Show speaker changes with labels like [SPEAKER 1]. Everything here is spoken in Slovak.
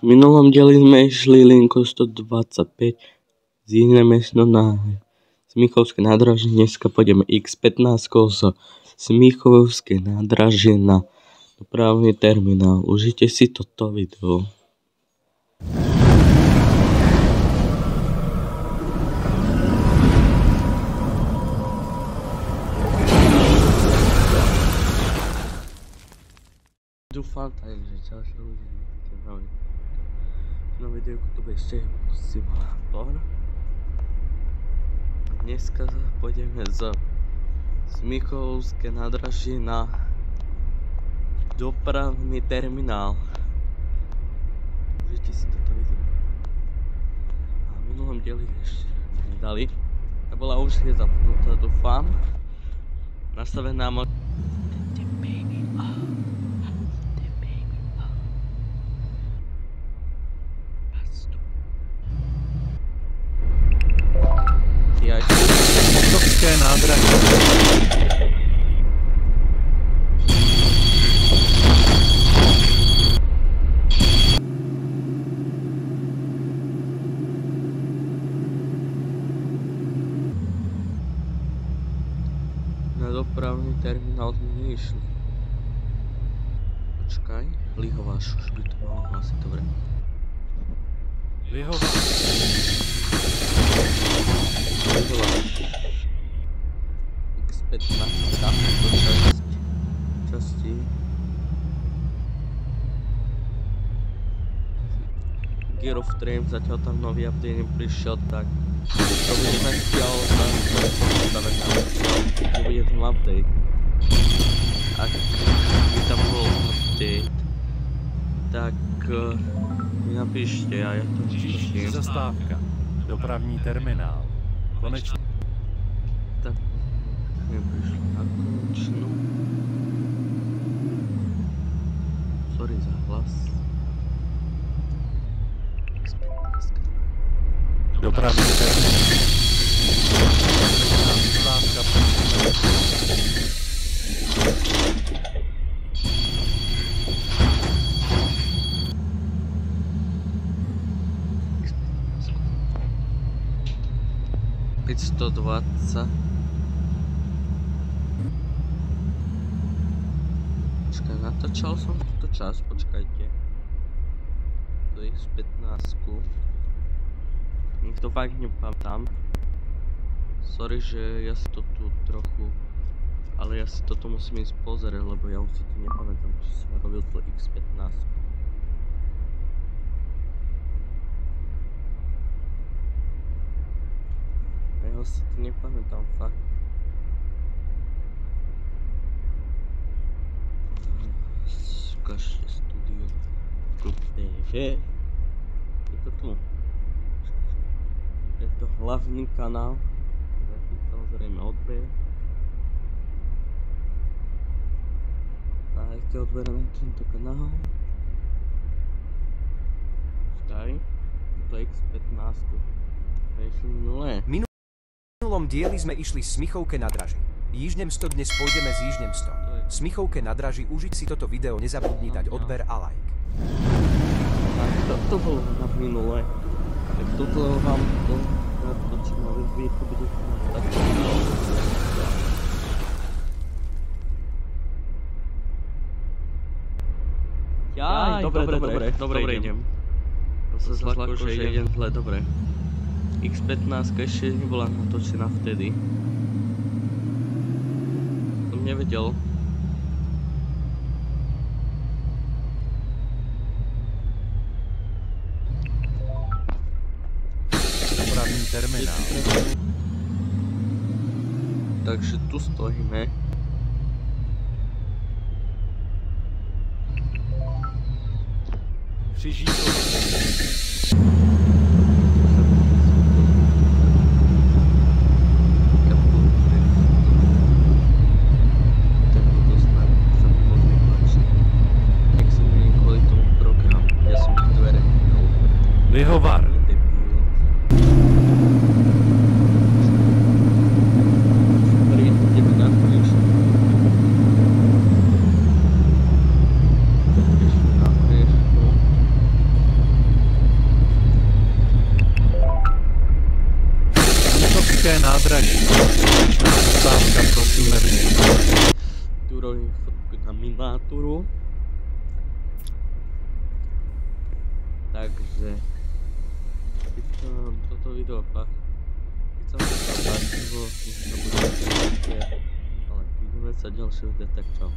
[SPEAKER 1] V minulom dieli sme išli linkou 125 z Jižné na Smíchovské nádraží. Dneska pôjdeme X15 z Smíchovské nádraží na dopravný terminál. Užite si toto video. Dúfam, takže ďalšie ľudí na videjku to bude ešte simulátor. Dneska pôjdeme z Smíchovské nádraží na dopravný terminál. Užite si toto video. A v minulom dieli ešte nedali. A bola už je zapnutá, dúfam. Nastavená
[SPEAKER 2] Smíchovské nádraží.
[SPEAKER 1] Na dopravný terminál sme neišli. Počkaj, Lihováš, už by to malo hlasiť, dobre.
[SPEAKER 2] Lihováš.
[SPEAKER 1] X15 časti Gear of Dream, zatiaľ tam nový update neprišiel, tak to bude zatiaľ nebude tam update. Ak by tam bol update, tak mi napíšte a ja to
[SPEAKER 2] Příští zastávka. Dopravní terminál. Konečně.
[SPEAKER 1] Tak neprišlo na konečnú. Sorry za hlas.
[SPEAKER 2] Dopravní terminál. Zastávka.
[SPEAKER 1] $120. Počkaj, natáčal som túto časť, počkajte. To je X15. Nech to fakt nepamätám. Sorry, že ja si to tu trochu... Ale ja si toto musím ísť pozrieť, lebo ja už si to nepamätám, či som robil to X15. Ja si to nepamätám, fakt. Ukážte studio Klub TV. Je to tu. Je to hlavný kanál. Taký samozrejme odber. Dajte odber na tento kanál. Počkaj. To je X15. Prešli minulé.
[SPEAKER 3] V minulom dieli sme išli Smíchovské nádraží. Jižnemsto dnes pôjdeme z Jižnemsto. Smíchovské nádraží, užiť si toto video, nezabudni dať odber a like.
[SPEAKER 1] Tak to bolo na minulé. Tak toto vám to natočím, ale vy to budete tak. Jaj, dobre idem. To sa zlako, že idem zle, dobre. X15 ešte nebola natočená vtedy. Som nevedel.
[SPEAKER 2] Dopravní terminál.
[SPEAKER 1] Takže tu stojíme.
[SPEAKER 2] Křižíková. Lihovar. nádraží. Stávka, prosíme vyjít.
[SPEAKER 1] Tu robím fotku na miniatúru. Takže keď sa vám toto video páči, nech sa páčilo, nech sa budete, ale vidíme sa ďalšie video, tak čau.